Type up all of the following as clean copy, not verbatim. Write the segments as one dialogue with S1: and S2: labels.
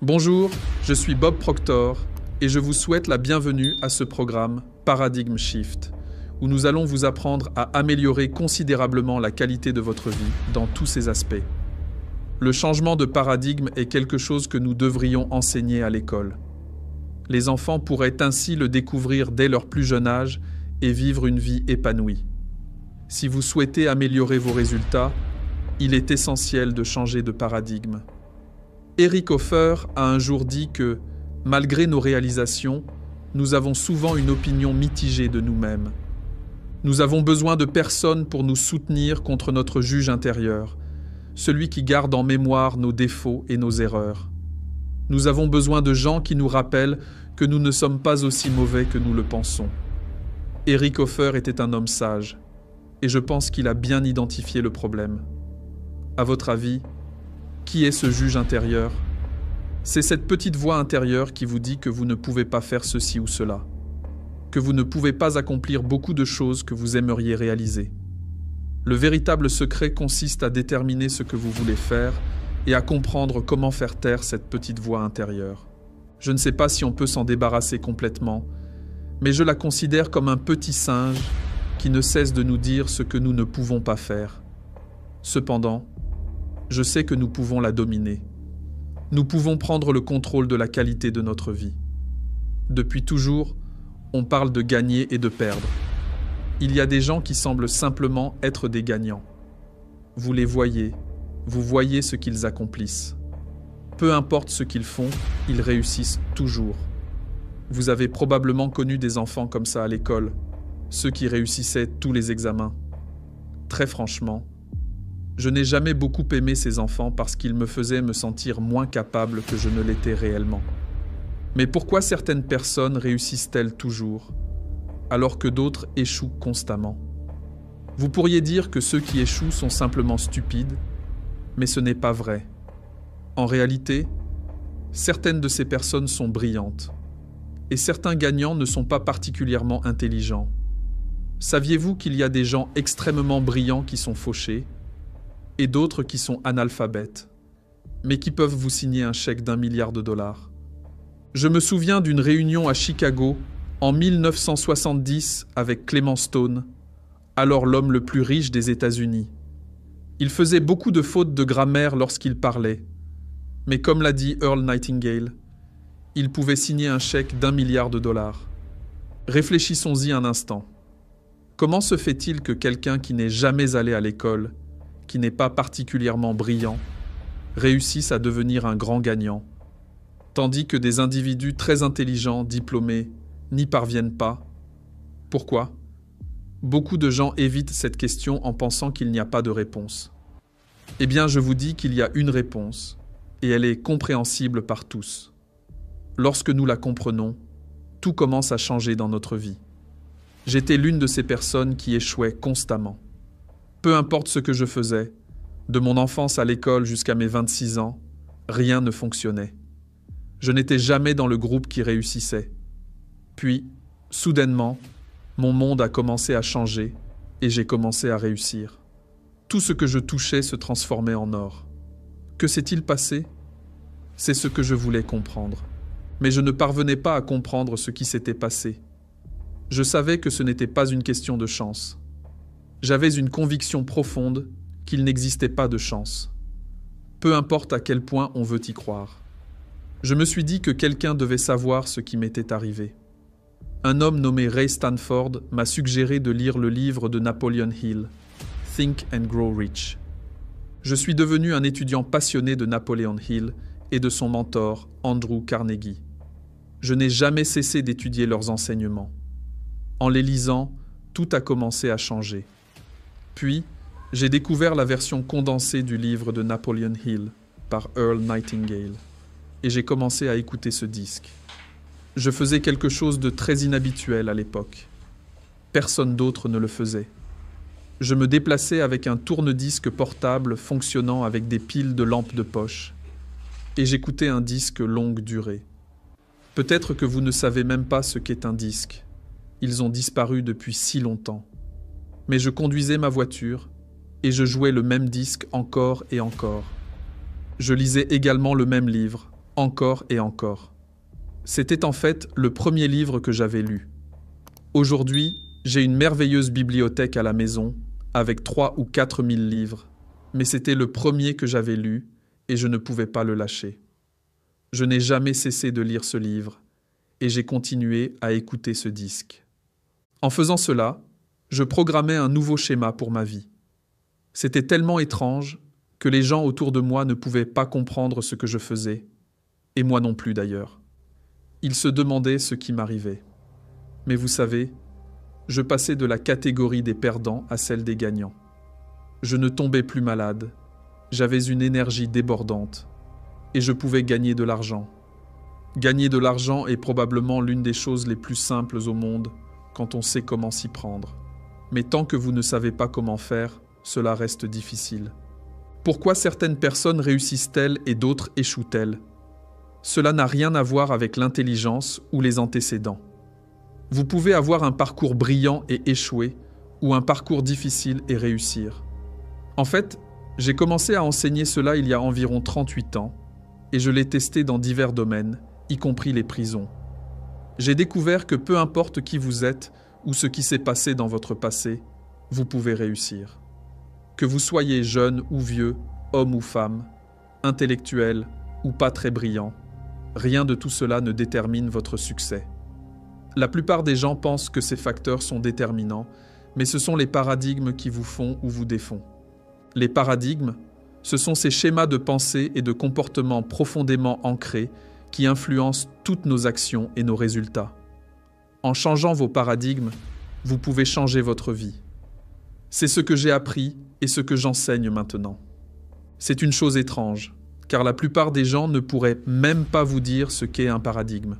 S1: Bonjour, je suis Bob Proctor et je vous souhaite la bienvenue à ce programme Paradigm Shift, où nous allons vous apprendre à améliorer considérablement la qualité de votre vie dans tous ses aspects. Le changement de paradigme est quelque chose que nous devrions enseigner à l'école. Les enfants pourraient ainsi le découvrir dès leur plus jeune âge et vivre une vie épanouie. Si vous souhaitez améliorer vos résultats, il est essentiel de changer de paradigme. Eric Hoffer a un jour dit que, malgré nos réalisations, nous avons souvent une opinion mitigée de nous-mêmes. Nous avons besoin de personnes pour nous soutenir contre notre juge intérieur, celui qui garde en mémoire nos défauts et nos erreurs. Nous avons besoin de gens qui nous rappellent que nous ne sommes pas aussi mauvais que nous le pensons. Eric Hoffer était un homme sage, et je pense qu'il a bien identifié le problème. À votre avis, qui est ce juge intérieur? C'est cette petite voix intérieure qui vous dit que vous ne pouvez pas faire ceci ou cela, que vous ne pouvez pas accomplir beaucoup de choses que vous aimeriez réaliser. Le véritable secret consiste à déterminer ce que vous voulez faire et à comprendre comment faire taire cette petite voix intérieure. Je ne sais pas si on peut s'en débarrasser complètement, mais je la considère comme un petit singe qui ne cesse de nous dire ce que nous ne pouvons pas faire. Cependant, je sais que nous pouvons la dominer. Nous pouvons prendre le contrôle de la qualité de notre vie. Depuis toujours, on parle de gagner et de perdre. Il y a des gens qui semblent simplement être des gagnants. Vous les voyez, vous voyez ce qu'ils accomplissent. Peu importe ce qu'ils font, ils réussissent toujours. Vous avez probablement connu des enfants comme ça à l'école, ceux qui réussissaient tous les examens. Très franchement, je n'ai jamais beaucoup aimé ces enfants parce qu'ils me faisaient me sentir moins capable que je ne l'étais réellement. Mais pourquoi certaines personnes réussissent-elles toujours, alors que d'autres échouent constamment? Vous pourriez dire que ceux qui échouent sont simplement stupides, mais ce n'est pas vrai. En réalité, certaines de ces personnes sont brillantes, et certains gagnants ne sont pas particulièrement intelligents. Saviez-vous qu'il y a des gens extrêmement brillants qui sont fauchés, et d'autres qui sont analphabètes, mais qui peuvent vous signer un chèque d'1 milliard de dollars? Je me souviens d'une réunion à Chicago en 1970 avec Clement Stone, alors l'homme le plus riche des États-Unis. Il faisait beaucoup de fautes de grammaire lorsqu'il parlait, mais comme l'a dit Earl Nightingale, il pouvait signer un chèque d'1 milliard de dollars. Réfléchissons-y un instant. Comment se fait-il que quelqu'un qui n'est jamais allé à l'école, qui n'est pas particulièrement brillant, réussissent à devenir un grand gagnant, tandis que des individus très intelligents, diplômés, n'y parviennent pas? Pourquoi? Beaucoup de gens évitent cette question en pensant qu'il n'y a pas de réponse. Eh bien, je vous dis qu'il y a une réponse, et elle est compréhensible par tous. Lorsque nous la comprenons, tout commence à changer dans notre vie. J'étais l'une de ces personnes qui échouaient constamment. Peu importe ce que je faisais, de mon enfance à l'école jusqu'à mes 26 ans, rien ne fonctionnait. Je n'étais jamais dans le groupe qui réussissait. Puis, soudainement, mon monde a commencé à changer et j'ai commencé à réussir. Tout ce que je touchais se transformait en or. Que s'est-il passé? C'est ce que je voulais comprendre. Mais je ne parvenais pas à comprendre ce qui s'était passé. Je savais que ce n'était pas une question de chance. J'avais une conviction profonde qu'il n'existait pas de chance. Peu importe à quel point on veut y croire. Je me suis dit que quelqu'un devait savoir ce qui m'était arrivé. Un homme nommé Ray Stanford m'a suggéré de lire le livre de Napoleon Hill, Think and Grow Rich. Je suis devenu un étudiant passionné de Napoleon Hill et de son mentor, Andrew Carnegie. Je n'ai jamais cessé d'étudier leurs enseignements. En les lisant, tout a commencé à changer. Puis, j'ai découvert la version condensée du livre de Napoleon Hill par Earl Nightingale et j'ai commencé à écouter ce disque. Je faisais quelque chose de très inhabituel à l'époque. Personne d'autre ne le faisait. Je me déplaçais avec un tourne-disque portable fonctionnant avec des piles de lampes de poche et j'écoutais un disque longue durée. Peut-être que vous ne savez même pas ce qu'est un disque. Ils ont disparu depuis si longtemps. Mais je conduisais ma voiture et je jouais le même disque encore et encore. Je lisais également le même livre, encore et encore. C'était en fait le premier livre que j'avais lu. Aujourd'hui, j'ai une merveilleuse bibliothèque à la maison, avec 3 ou 4 000 livres, mais c'était le premier que j'avais lu et je ne pouvais pas le lâcher. Je n'ai jamais cessé de lire ce livre et j'ai continué à écouter ce disque. En faisant cela, je programmais un nouveau schéma pour ma vie. C'était tellement étrange que les gens autour de moi ne pouvaient pas comprendre ce que je faisais, et moi non plus d'ailleurs. Ils se demandaient ce qui m'arrivait. Mais vous savez, je passais de la catégorie des perdants à celle des gagnants. Je ne tombais plus malade, j'avais une énergie débordante, et je pouvais gagner de l'argent. Gagner de l'argent est probablement l'une des choses les plus simples au monde quand on sait comment s'y prendre. Mais tant que vous ne savez pas comment faire, cela reste difficile. Pourquoi certaines personnes réussissent-elles et d'autres échouent-elles ? Cela n'a rien à voir avec l'intelligence ou les antécédents. Vous pouvez avoir un parcours brillant et échouer, ou un parcours difficile et réussir. En fait, j'ai commencé à enseigner cela il y a environ 38 ans, et je l'ai testé dans divers domaines, y compris les prisons. J'ai découvert que peu importe qui vous êtes ou ce qui s'est passé dans votre passé, vous pouvez réussir. Que vous soyez jeune ou vieux, homme ou femme, intellectuel ou pas très brillant, rien de tout cela ne détermine votre succès. La plupart des gens pensent que ces facteurs sont déterminants, mais ce sont les paradigmes qui vous font ou vous défont. Les paradigmes, ce sont ces schémas de pensée et de comportement profondément ancrés qui influencent toutes nos actions et nos résultats. En changeant vos paradigmes, vous pouvez changer votre vie. C'est ce que j'ai appris et ce que j'enseigne maintenant. C'est une chose étrange, car la plupart des gens ne pourraient même pas vous dire ce qu'est un paradigme.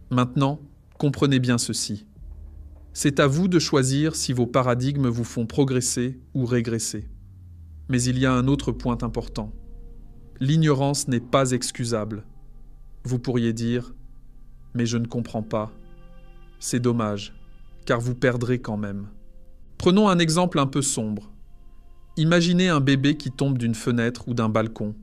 S1: Maintenant, comprenez bien ceci. C'est à vous de choisir si vos paradigmes vous font progresser ou régresser. Mais il y a un autre point important. L'ignorance n'est pas excusable. Vous pourriez dire « Mais je ne comprends pas ». C'est dommage, car vous perdrez quand même. Prenons un exemple un peu sombre. Imaginez un bébé qui tombe d'une fenêtre ou d'un balcon.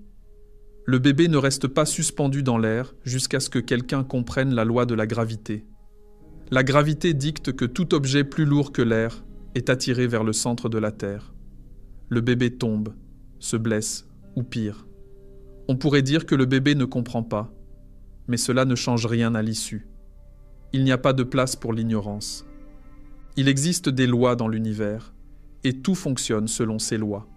S1: Le bébé ne reste pas suspendu dans l'air jusqu'à ce que quelqu'un comprenne la loi de la gravité. La gravité dicte que tout objet plus lourd que l'air est attiré vers le centre de la Terre. Le bébé tombe, se blesse, ou pire. On pourrait dire que le bébé ne comprend pas, mais cela ne change rien à l'issue. Il n'y a pas de place pour l'ignorance. Il existe des lois dans l'univers, et tout fonctionne selon ces lois.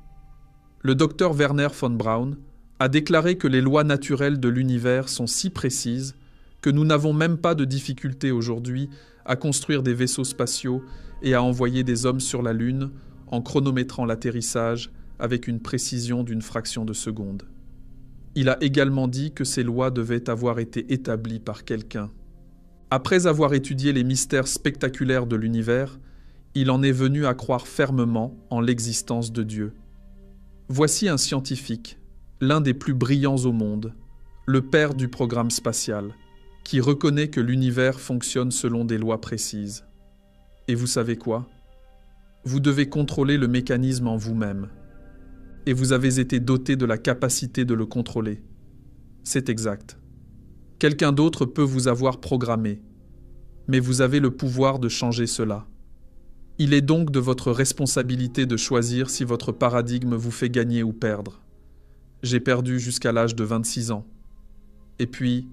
S1: Le docteur Werner von Braun a déclaré que les lois naturelles de l'univers sont si précises que nous n'avons même pas de difficulté aujourd'hui à construire des vaisseaux spatiaux et à envoyer des hommes sur la Lune en chronométrant l'atterrissage avec une précision d'une fraction de seconde. Il a également dit que ces lois devaient avoir été établies par quelqu'un. Après avoir étudié les mystères spectaculaires de l'univers, il en est venu à croire fermement en l'existence de Dieu. Voici un scientifique, l'un des plus brillants au monde, le père du programme spatial, qui reconnaît que l'univers fonctionne selon des lois précises. Et vous savez quoi ? Vous devez contrôler le mécanisme en vous-même. Et vous avez été doté de la capacité de le contrôler. C'est exact. Quelqu'un d'autre peut vous avoir programmé, mais vous avez le pouvoir de changer cela. Il est donc de votre responsabilité de choisir si votre paradigme vous fait gagner ou perdre. J'ai perdu jusqu'à l'âge de 26 ans. Et puis,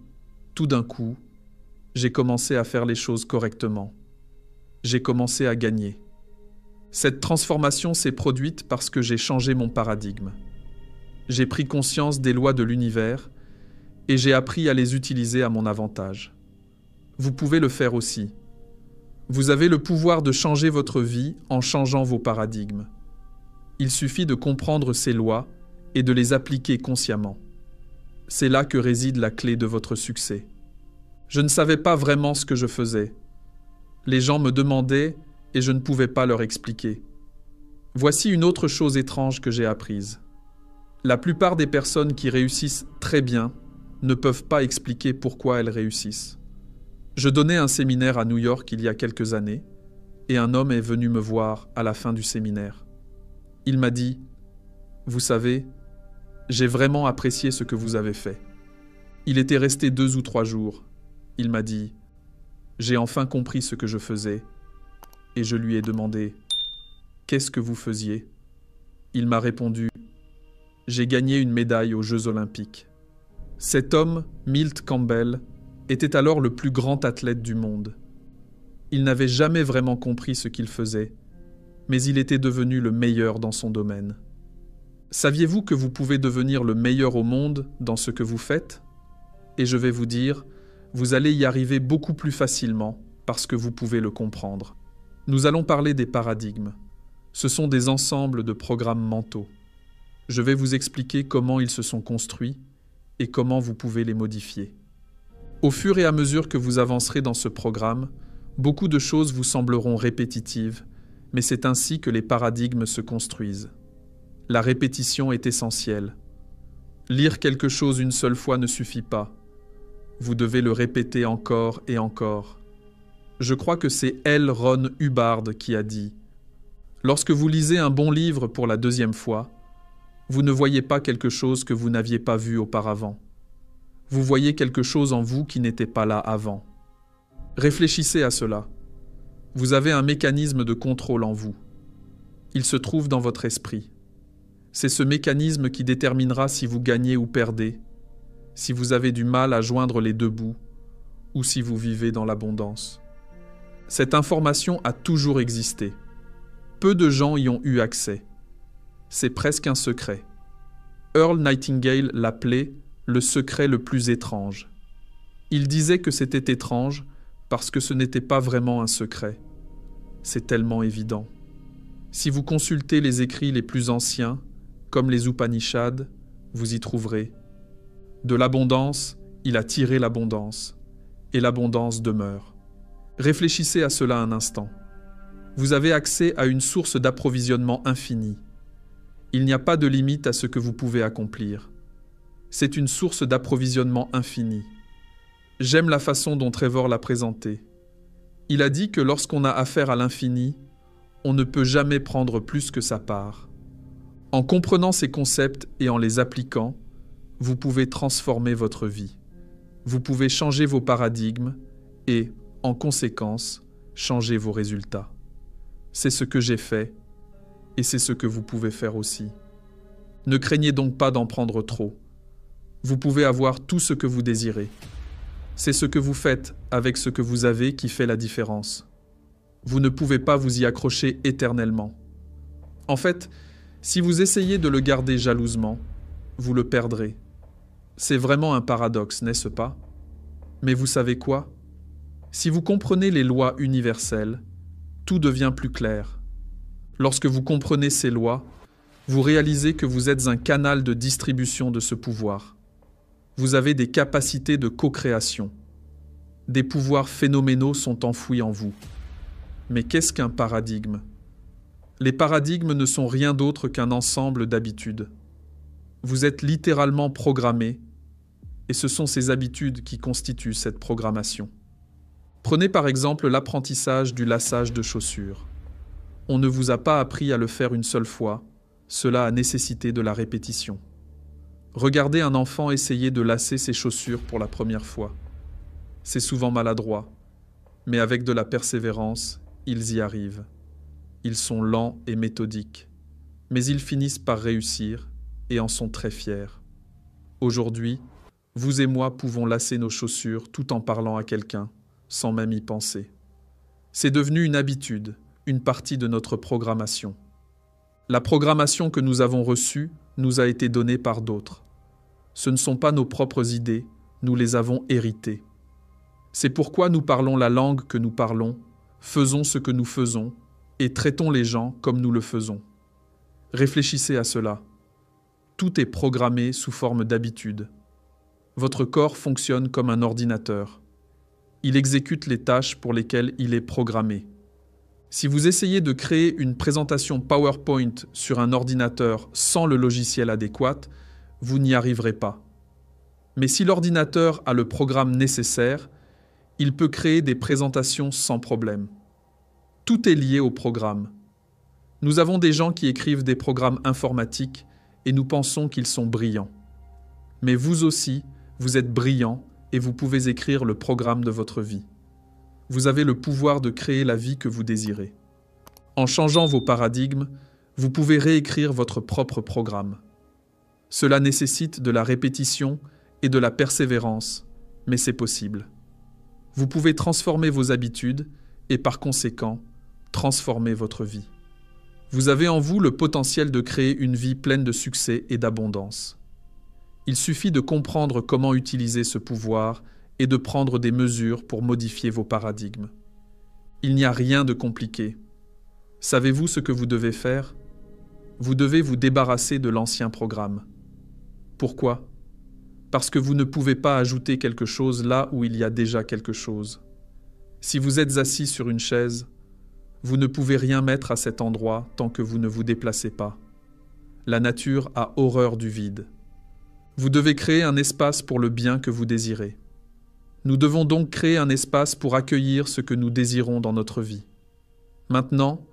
S1: tout d'un coup, j'ai commencé à faire les choses correctement. J'ai commencé à gagner. Cette transformation s'est produite parce que j'ai changé mon paradigme. J'ai pris conscience des lois de l'univers et j'ai appris à les utiliser à mon avantage. Vous pouvez le faire aussi. Vous avez le pouvoir de changer votre vie en changeant vos paradigmes. Il suffit de comprendre ces lois et de les appliquer consciemment. C'est là que réside la clé de votre succès. Je ne savais pas vraiment ce que je faisais. Les gens me demandaient et je ne pouvais pas leur expliquer. Voici une autre chose étrange que j'ai apprise. La plupart des personnes qui réussissent très bien ne peuvent pas expliquer pourquoi elles réussissent. Je donnais un séminaire à New York il y a quelques années et un homme est venu me voir à la fin du séminaire. Il m'a dit « Vous savez, j'ai vraiment apprécié ce que vous avez fait. Il était resté 2 ou 3 jours. Il m'a dit « J'ai enfin compris ce que je faisais. » Et je lui ai demandé « Qu'est-ce que vous faisiez ?» Il m'a répondu « J'ai gagné une médaille aux Jeux Olympiques. » Cet homme, Milt Campbell, était alors le plus grand athlète du monde. Il n'avait jamais vraiment compris ce qu'il faisait, mais il était devenu le meilleur dans son domaine. Saviez-vous que vous pouvez devenir le meilleur au monde dans ce que vous faites ? Et je vais vous dire, vous allez y arriver beaucoup plus facilement parce que vous pouvez le comprendre. Nous allons parler des paradigmes. Ce sont des ensembles de programmes mentaux. Je vais vous expliquer comment ils se sont construits et comment vous pouvez les modifier. Au fur et à mesure que vous avancerez dans ce programme, beaucoup de choses vous sembleront répétitives, mais c'est ainsi que les paradigmes se construisent. La répétition est essentielle. Lire quelque chose une seule fois ne suffit pas. Vous devez le répéter encore et encore. Je crois que c'est L. Ron Hubbard qui a dit « Lorsque vous lisez un bon livre pour la 2e fois, vous ne voyez pas quelque chose que vous n'aviez pas vu auparavant. Vous voyez quelque chose en vous qui n'était pas là avant. » Réfléchissez à cela. Vous avez un mécanisme de contrôle en vous. Il se trouve dans votre esprit. C'est ce mécanisme qui déterminera si vous gagnez ou perdez, si vous avez du mal à joindre les 2 bouts, ou si vous vivez dans l'abondance. Cette information a toujours existé. Peu de gens y ont eu accès. C'est presque un secret. Earl Nightingale l'appelait « le secret le plus étrange ». Il disait que c'était étrange parce que ce n'était pas vraiment un secret. C'est tellement évident. Si vous consultez les écrits les plus anciens, comme les Upanishads, vous y trouverez. De l'abondance, il a tiré l'abondance, et l'abondance demeure. Réfléchissez à cela un instant. Vous avez accès à une source d'approvisionnement infinie. Il n'y a pas de limite à ce que vous pouvez accomplir. C'est une source d'approvisionnement infinie. J'aime la façon dont Trevor l'a présenté. Il a dit que lorsqu'on a affaire à l'infini, on ne peut jamais prendre plus que sa part. En comprenant ces concepts et en les appliquant, vous pouvez transformer votre vie. Vous pouvez changer vos paradigmes et, en conséquence, changer vos résultats. C'est ce que j'ai fait et c'est ce que vous pouvez faire aussi. Ne craignez donc pas d'en prendre trop. Vous pouvez avoir tout ce que vous désirez. C'est ce que vous faites avec ce que vous avez qui fait la différence. Vous ne pouvez pas vous y accrocher éternellement. En fait, si vous essayez de le garder jalousement, vous le perdrez. C'est vraiment un paradoxe, n'est-ce pas? Mais vous savez quoi? Si vous comprenez les lois universelles, tout devient plus clair. Lorsque vous comprenez ces lois, vous réalisez que vous êtes un canal de distribution de ce pouvoir. Vous avez des capacités de co-création. Des pouvoirs phénoménaux sont enfouis en vous. Mais qu'est-ce qu'un paradigme? Les paradigmes ne sont rien d'autre qu'un ensemble d'habitudes. Vous êtes littéralement programmé, et ce sont ces habitudes qui constituent cette programmation. Prenez par exemple l'apprentissage du laçage de chaussures. On ne vous a pas appris à le faire une seule fois, cela a nécessité de la répétition. Regardez un enfant essayer de lacer ses chaussures pour la première fois. C'est souvent maladroit, mais avec de la persévérance, ils y arrivent. Ils sont lents et méthodiques, mais ils finissent par réussir et en sont très fiers. Aujourd'hui, vous et moi pouvons lacer nos chaussures tout en parlant à quelqu'un, sans même y penser. C'est devenu une habitude, une partie de notre programmation. La programmation que nous avons reçue nous a été donnée par d'autres. Ce ne sont pas nos propres idées, nous les avons héritées. C'est pourquoi nous parlons la langue que nous parlons, faisons ce que nous faisons, et traitons les gens comme nous le faisons. Réfléchissez à cela. Tout est programmé sous forme d'habitude. Votre corps fonctionne comme un ordinateur. Il exécute les tâches pour lesquelles il est programmé. Si vous essayez de créer une présentation PowerPoint sur un ordinateur sans le logiciel adéquat, vous n'y arriverez pas. Mais si l'ordinateur a le programme nécessaire, il peut créer des présentations sans problème. Tout est lié au programme. Nous avons des gens qui écrivent des programmes informatiques et nous pensons qu'ils sont brillants. Mais vous aussi, Vous êtes brillant et vous pouvez écrire le programme de votre vie. Vous avez le pouvoir de créer la vie que vous désirez. En changeant vos paradigmes, vous pouvez réécrire votre propre programme. Cela nécessite de la répétition et de la persévérance, mais c'est possible. Vous pouvez transformer vos habitudes et par conséquent, transformer votre vie. Vous avez en vous le potentiel de créer une vie pleine de succès et d'abondance. Il suffit de comprendre comment utiliser ce pouvoir et de prendre des mesures pour modifier vos paradigmes. Il n'y a rien de compliqué. Savez-vous ce que vous devez faire? Vous devez vous débarrasser de l'ancien programme. Pourquoi? Parce que vous ne pouvez pas ajouter quelque chose là où il y a déjà quelque chose. Si vous êtes assis sur une chaise, vous ne pouvez rien mettre à cet endroit tant que vous ne vous déplacez pas. La nature a horreur du vide. Vous devez créer un espace pour le bien que vous désirez. Nous devons donc créer un espace pour accueillir ce que nous désirons dans notre vie. Maintenant,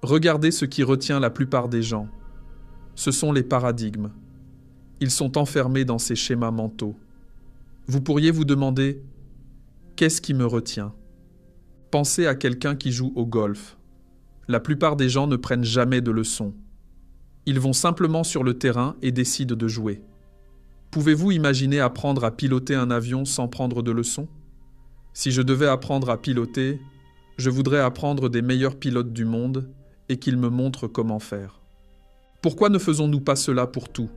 S1: regardez ce qui retient la plupart des gens. Ce sont les paradigmes. Ils sont enfermés dans ces schémas mentaux. Vous pourriez vous demander « Qu'est-ce qui me retient ?» Pensez à quelqu'un qui joue au golf. La plupart des gens ne prennent jamais de leçons. Ils vont simplement sur le terrain et décident de jouer. Pouvez-vous imaginer apprendre à piloter un avion sans prendre de leçons? Si je devais apprendre à piloter, je voudrais apprendre des meilleurs pilotes du monde et qu'ils me montrent comment faire. Pourquoi ne faisons-nous pas cela pour tout?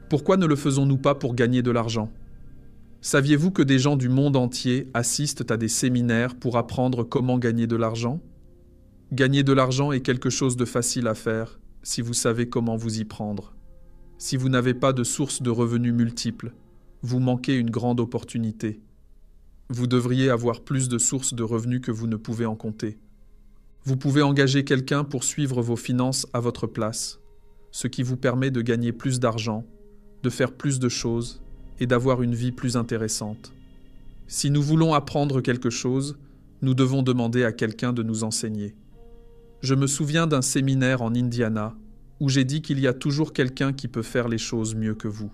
S1: Pourquoi ne le faisons-nous pas pour gagner de l'argent? Saviez-vous que des gens du monde entier assistent à des séminaires pour apprendre comment gagner de l'argent? Gagner de l'argent est quelque chose de facile à faire si vous savez comment vous y prendre. Si vous n'avez pas de source de revenus multiples, vous manquez une grande opportunité. Vous devriez avoir plus de sources de revenus que vous ne pouvez en compter. Vous pouvez engager quelqu'un pour suivre vos finances à votre place, ce qui vous permet de gagner plus d'argent, de faire plus de choses et d'avoir une vie plus intéressante. Si nous voulons apprendre quelque chose, nous devons demander à quelqu'un de nous enseigner. Je me souviens d'un séminaire en Indiana où j'ai dit qu'il y a toujours quelqu'un qui peut faire les choses mieux que vous.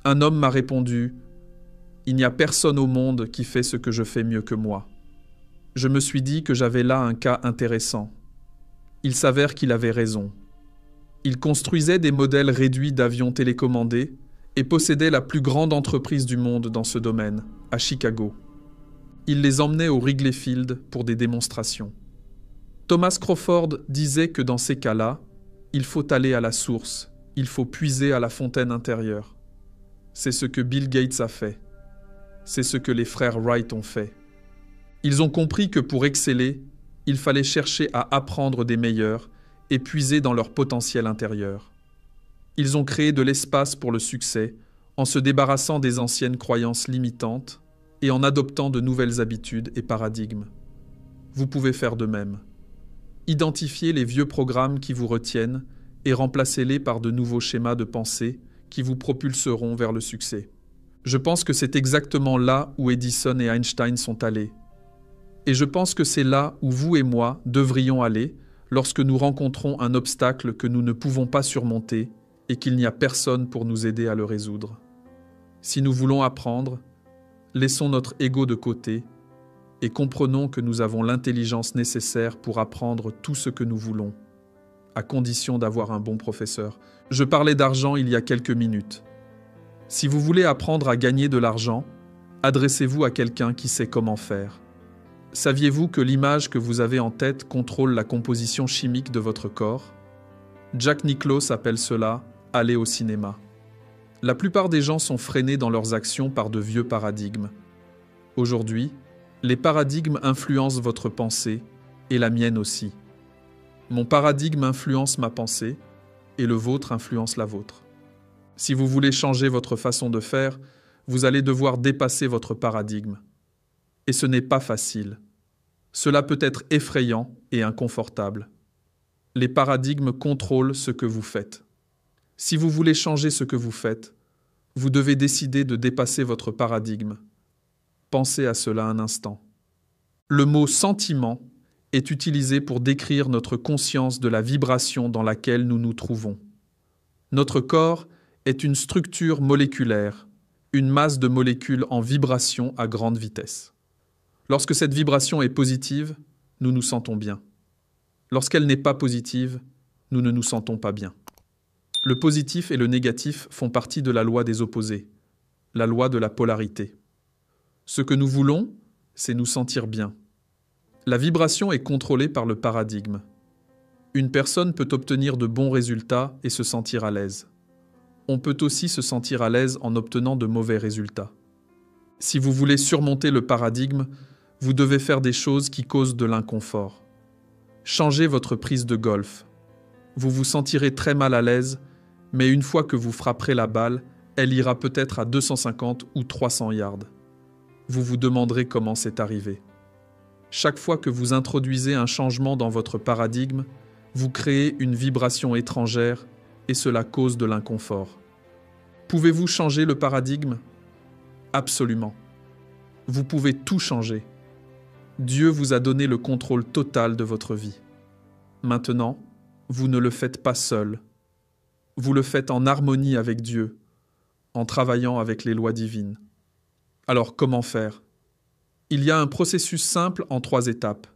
S1: Un homme m'a répondu « Il n'y a personne au monde qui fait ce que je fais mieux que moi. » Je me suis dit que j'avais là un cas intéressant. Il s'avère qu'il avait raison. Il construisait des modèles réduits d'avions télécommandés et possédait la plus grande entreprise du monde dans ce domaine, à Chicago. Il les emmenait au Wrigley Field pour des démonstrations. Thomas Crawford disait que dans ces cas-là, il faut aller à la source, il faut puiser à la fontaine intérieure. C'est ce que Bill Gates a fait. C'est ce que les frères Wright ont fait. Ils ont compris que pour exceller, il fallait chercher à apprendre des meilleurs et puiser dans leur potentiel intérieur. Ils ont créé de l'espace pour le succès en se débarrassant des anciennes croyances limitantes et en adoptant de nouvelles habitudes et paradigmes. Vous pouvez faire de même. Identifiez les vieux programmes qui vous retiennent et remplacez-les par de nouveaux schémas de pensée qui vous propulseront vers le succès. Je pense que c'est exactement là où Edison et Einstein sont allés. Et je pense que c'est là où vous et moi devrions aller lorsque nous rencontrons un obstacle que nous ne pouvons pas surmonter et qu'il n'y a personne pour nous aider à le résoudre. Si nous voulons apprendre, laissons notre ego de côté et comprenons que nous avons l'intelligence nécessaire pour apprendre tout ce que nous voulons, à condition d'avoir un bon professeur. Je parlais d'argent il y a quelques minutes. Si vous voulez apprendre à gagner de l'argent, adressez-vous à quelqu'un qui sait comment faire. Saviez-vous que l'image que vous avez en tête contrôle la composition chimique de votre corps? Jack Nicklaus appelle cela « aller au cinéma ». La plupart des gens sont freinés dans leurs actions par de vieux paradigmes. Aujourd'hui, les paradigmes influencent votre pensée et la mienne aussi. Mon paradigme influence ma pensée et le vôtre influence la vôtre. Si vous voulez changer votre façon de faire, vous allez devoir dépasser votre paradigme. Et ce n'est pas facile. Cela peut être effrayant et inconfortable. Les paradigmes contrôlent ce que vous faites. Si vous voulez changer ce que vous faites, vous devez décider de dépasser votre paradigme. Pensez à cela un instant. Le mot « sentiment » est utilisé pour décrire notre conscience de la vibration dans laquelle nous nous trouvons. Notre corps est une structure moléculaire, une masse de molécules en vibration à grande vitesse. Lorsque cette vibration est positive, nous nous sentons bien. Lorsqu'elle n'est pas positive, nous ne nous sentons pas bien. Le positif et le négatif font partie de la loi des opposés, la loi de la polarité. Ce que nous voulons, c'est nous sentir bien. La vibration est contrôlée par le paradigme. Une personne peut obtenir de bons résultats et se sentir à l'aise. On peut aussi se sentir à l'aise en obtenant de mauvais résultats. Si vous voulez surmonter le paradigme, vous devez faire des choses qui causent de l'inconfort. Changez votre prise de golf. Vous vous sentirez très mal à l'aise, mais une fois que vous frapperez la balle, elle ira peut-être à 250 ou 300 yards. Vous vous demanderez comment c'est arrivé. Chaque fois que vous introduisez un changement dans votre paradigme, vous créez une vibration étrangère et cela cause de l'inconfort. Pouvez-vous changer le paradigme? Absolument. Vous pouvez tout changer. Dieu vous a donné le contrôle total de votre vie. Maintenant, vous ne le faites pas seul. Vous le faites en harmonie avec Dieu, en travaillant avec les lois divines. Alors comment faire? Il y a un processus simple en 3 étapes.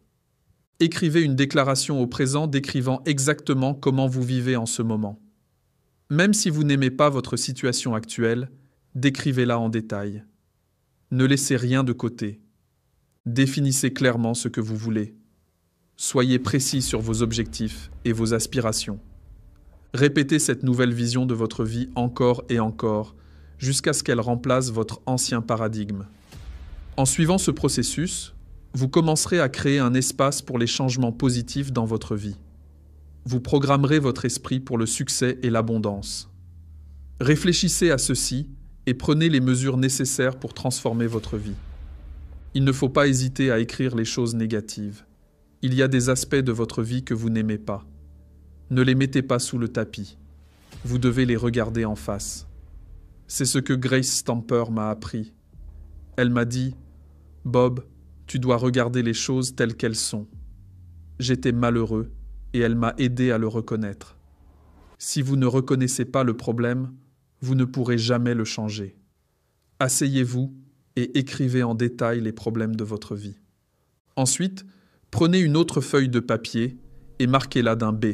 S1: Écrivez une déclaration au présent décrivant exactement comment vous vivez en ce moment. Même si vous n'aimez pas votre situation actuelle, décrivez-la en détail. Ne laissez rien de côté. Définissez clairement ce que vous voulez. Soyez précis sur vos objectifs et vos aspirations. Répétez cette nouvelle vision de votre vie encore et encore, jusqu'à ce qu'elle remplace votre ancien paradigme. En suivant ce processus, vous commencerez à créer un espace pour les changements positifs dans votre vie. Vous programmerez votre esprit pour le succès et l'abondance. Réfléchissez à ceci et prenez les mesures nécessaires pour transformer votre vie. Il ne faut pas hésiter à écrire les choses négatives. Il y a des aspects de votre vie que vous n'aimez pas. Ne les mettez pas sous le tapis. Vous devez les regarder en face. C'est ce que Grace Stamper m'a appris. Elle m'a dit « Bob, tu dois regarder les choses telles qu'elles sont. » J'étais malheureux et elle m'a aidé à le reconnaître. Si vous ne reconnaissez pas le problème, vous ne pourrez jamais le changer. Asseyez-vous et écrivez en détail les problèmes de votre vie. Ensuite, prenez une autre feuille de papier et marquez-la d'un B.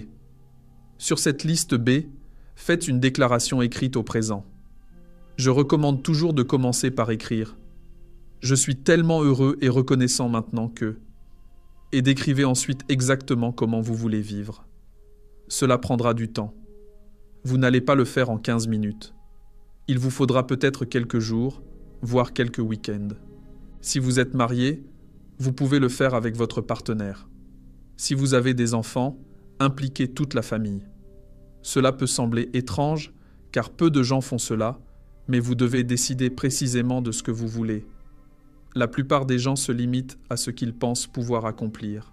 S1: Sur cette liste B, faites une déclaration écrite au présent. Je recommande toujours de commencer par écrire « Je suis tellement heureux et reconnaissant maintenant que… » et décrivez ensuite exactement comment vous voulez vivre. Cela prendra du temps. Vous n'allez pas le faire en 15 minutes. Il vous faudra peut-être quelques jours, voire quelques week-ends. Si vous êtes marié, vous pouvez le faire avec votre partenaire. Si vous avez des enfants, impliquez toute la famille. Cela peut sembler étrange, car peu de gens font cela, mais vous devez décider précisément de ce que vous voulez. La plupart des gens se limitent à ce qu'ils pensent pouvoir accomplir.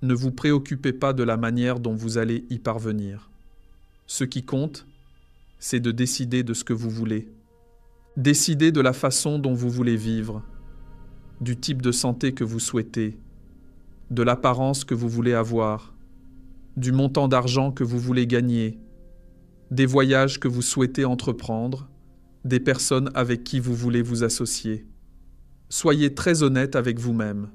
S1: Ne vous préoccupez pas de la manière dont vous allez y parvenir. Ce qui compte, c'est de décider de ce que vous voulez. Décidez de la façon dont vous voulez vivre, du type de santé que vous souhaitez, de l'apparence que vous voulez avoir, du montant d'argent que vous voulez gagner, des voyages que vous souhaitez entreprendre, des personnes avec qui vous voulez vous associer. Soyez très honnête avec vous-même.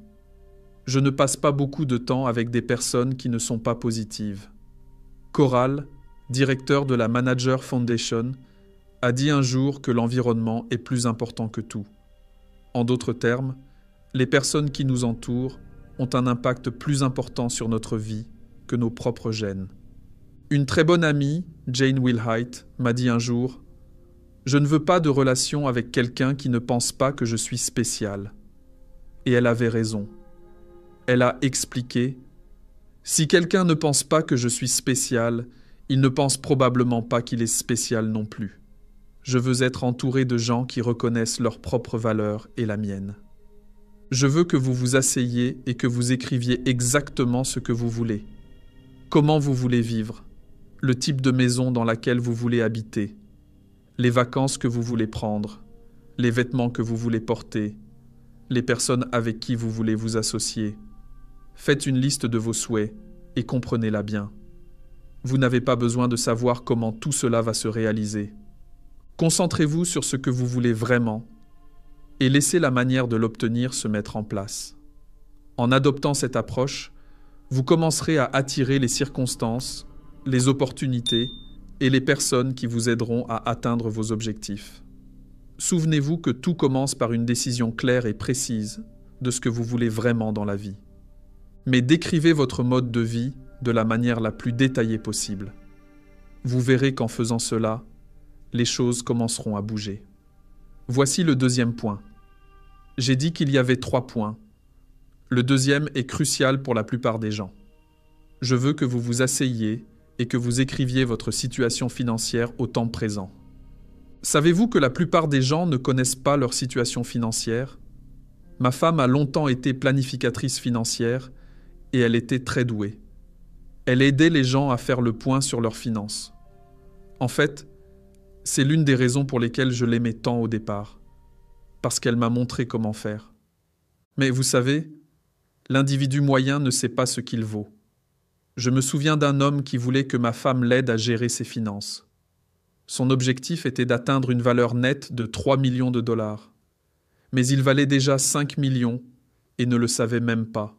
S1: Je ne passe pas beaucoup de temps avec des personnes qui ne sont pas positives. Coral, directeur de la Manager Foundation, a dit un jour que l'environnement est plus important que tout. En d'autres termes, les personnes qui nous entourent ont un impact plus important sur notre vie que nos propres gènes. Une très bonne amie, Jane Wilhite, m'a dit un jour « Je ne veux pas de relation avec quelqu'un qui ne pense pas que je suis spécial. » Et elle avait raison. Elle a expliqué « Si quelqu'un ne pense pas que je suis spécial, il ne pense probablement pas qu'il est spécial non plus. Je veux être entouré de gens qui reconnaissent leurs propres valeurs et la mienne. Je veux que vous vous asseyiez et que vous écriviez exactement ce que vous voulez. Comment vous voulez vivre, le type de maison dans laquelle vous voulez habiter, les vacances que vous voulez prendre, les vêtements que vous voulez porter, les personnes avec qui vous voulez vous associer. Faites une liste de vos souhaits et comprenez-la bien. Vous n'avez pas besoin de savoir comment tout cela va se réaliser. Concentrez-vous sur ce que vous voulez vraiment et laissez la manière de l'obtenir se mettre en place. En adoptant cette approche, vous commencerez à attirer les circonstances, les opportunités et les personnes qui vous aideront à atteindre vos objectifs. Souvenez-vous que tout commence par une décision claire et précise de ce que vous voulez vraiment dans la vie. Mais décrivez votre mode de vie de la manière la plus détaillée possible. Vous verrez qu'en faisant cela, les choses commenceront à bouger. Voici le deuxième point. J'ai dit qu'il y avait 3 points. Le deuxième est crucial pour la plupart des gens. Je veux que vous vous asseyiez et que vous écriviez votre situation financière au temps présent. Savez-vous que la plupart des gens ne connaissent pas leur situation financière? Ma femme a longtemps été planificatrice financière et elle était très douée. Elle aidait les gens à faire le point sur leurs finances. En fait, c'est l'une des raisons pour lesquelles je l'aimais tant au départ, parce qu'elle m'a montré comment faire. Mais vous savez, l'individu moyen ne sait pas ce qu'il vaut. Je me souviens d'un homme qui voulait que ma femme l'aide à gérer ses finances. Son objectif était d'atteindre une valeur nette de 3 millions de dollars. Mais il valait déjà 5 millions et ne le savait même pas.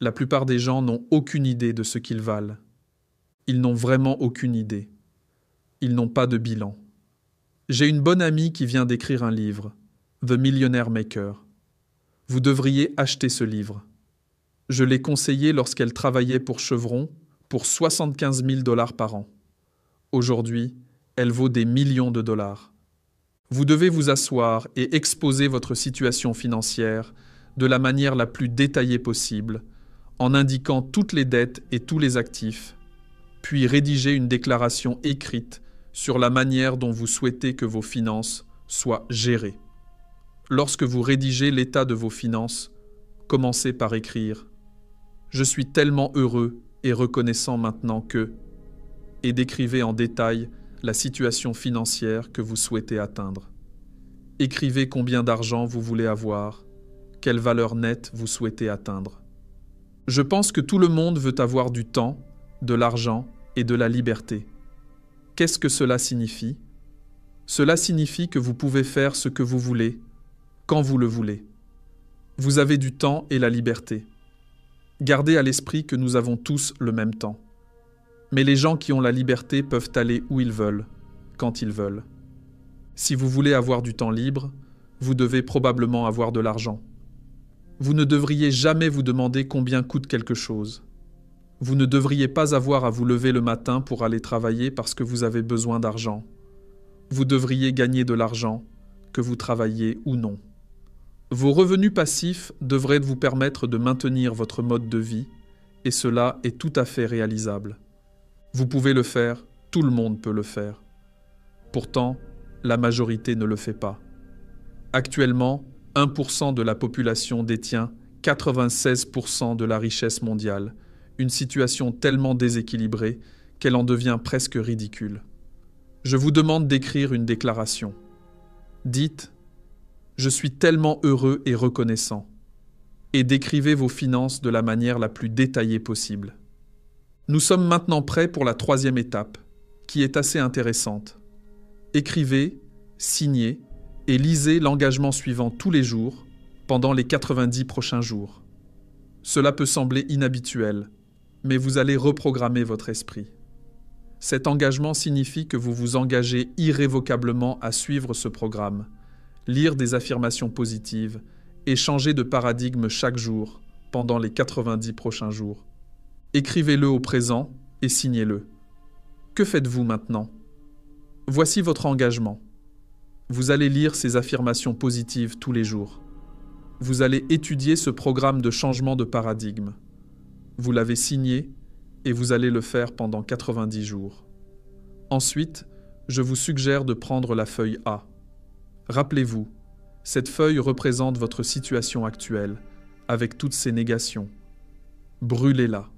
S1: La plupart des gens n'ont aucune idée de ce qu'ils valent. Ils n'ont vraiment aucune idée. Ils n'ont pas de bilan. J'ai une bonne amie qui vient d'écrire un livre, The Millionaire Maker. Vous devriez acheter ce livre. Je l'ai conseillé lorsqu'elle travaillait pour Chevron pour 75 000 $ par an. Aujourd'hui, elle vaut des millions de dollars. Vous devez vous asseoir et exposer votre situation financière de la manière la plus détaillée possible, en indiquant toutes les dettes et tous les actifs, puis rédiger une déclaration écrite sur la manière dont vous souhaitez que vos finances soient gérées. Lorsque vous rédigez l'état de vos finances, commencez par écrire « Je suis tellement heureux et reconnaissant maintenant que… » et décrivez en détail la situation financière que vous souhaitez atteindre. Écrivez combien d'argent vous voulez avoir, quelle valeur nette vous souhaitez atteindre. Je pense que tout le monde veut avoir du temps, de l'argent et de la liberté. Qu'est-ce que cela signifie? Cela signifie que vous pouvez faire ce que vous voulez, quand vous le voulez. Vous avez du temps et la liberté. Gardez à l'esprit que nous avons tous le même temps. Mais les gens qui ont la liberté peuvent aller où ils veulent, quand ils veulent. Si vous voulez avoir du temps libre, vous devez probablement avoir de l'argent. Vous ne devriez jamais vous demander combien coûte quelque chose. Vous ne devriez pas avoir à vous lever le matin pour aller travailler parce que vous avez besoin d'argent. Vous devriez gagner de l'argent, que vous travailliez ou non. Vos revenus passifs devraient vous permettre de maintenir votre mode de vie, et cela est tout à fait réalisable. Vous pouvez le faire, tout le monde peut le faire. Pourtant, la majorité ne le fait pas. Actuellement, 1% de la population détient 96% de la richesse mondiale, une situation tellement déséquilibrée qu'elle en devient presque ridicule. Je vous demande d'écrire une déclaration. Dites « Je suis tellement heureux et reconnaissant » et décrivez vos finances de la manière la plus détaillée possible. Nous sommes maintenant prêts pour la 3e étape, qui est assez intéressante. Écrivez, signez et lisez l'engagement suivant tous les jours pendant les 90 prochains jours. Cela peut sembler inhabituel, mais vous allez reprogrammer votre esprit. Cet engagement signifie que vous vous engagez irrévocablement à suivre ce programme, lire des affirmations positives et changer de paradigme chaque jour pendant les 90 prochains jours. Écrivez-le au présent et signez-le. Que faites-vous maintenant? Voici votre engagement. Vous allez lire ces affirmations positives tous les jours. Vous allez étudier ce programme de changement de paradigme. Vous l'avez signé et vous allez le faire pendant 90 jours. Ensuite, je vous suggère de prendre la feuille A. Rappelez-vous, cette feuille représente votre situation actuelle, avec toutes ses négations. Brûlez-la.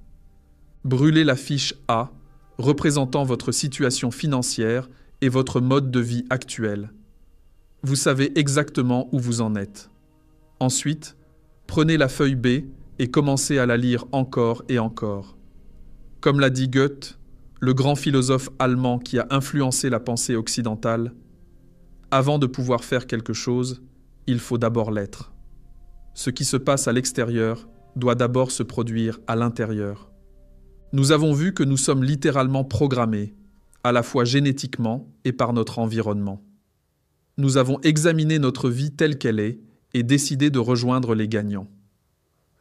S1: Brûlez la fiche A, représentant votre situation financière et votre mode de vie actuel. Vous savez exactement où vous en êtes. Ensuite, prenez la feuille B et commencez à la lire encore et encore. Comme l'a dit Goethe, le grand philosophe allemand qui a influencé la pensée occidentale, Avant de pouvoir faire quelque chose, il faut d'abord l'être. Ce qui se passe à l'extérieur doit d'abord se produire à l'intérieur. Nous avons vu que nous sommes littéralement programmés, à la fois génétiquement et par notre environnement. Nous avons examiné notre vie telle qu'elle est et décidé de rejoindre les gagnants.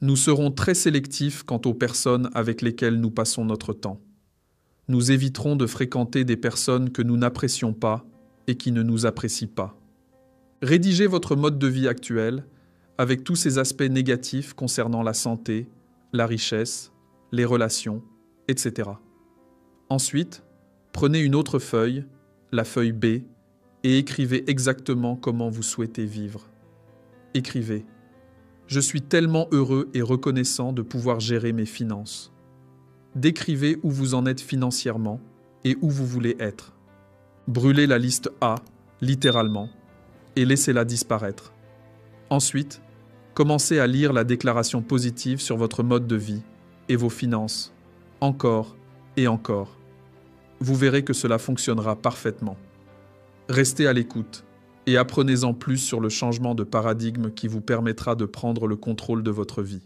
S1: Nous serons très sélectifs quant aux personnes avec lesquelles nous passons notre temps. Nous éviterons de fréquenter des personnes que nous n'apprécions pas et qui ne nous apprécient pas. Rédigez votre mode de vie actuel avec tous ces aspects négatifs concernant la santé, la richesse, les relations, etc. Ensuite, prenez une autre feuille, la feuille B, et écrivez exactement comment vous souhaitez vivre. Écrivez « Je suis tellement heureux et reconnaissant de pouvoir gérer mes finances ». Décrivez où vous en êtes financièrement et où vous voulez être. Brûlez la liste A, littéralement, et laissez-la disparaître. Ensuite, commencez à lire la déclaration positive sur votre mode de vie et vos finances, encore et encore. Vous verrez que cela fonctionnera parfaitement. Restez à l'écoute et apprenez-en plus sur le changement de paradigme qui vous permettra de prendre le contrôle de votre vie.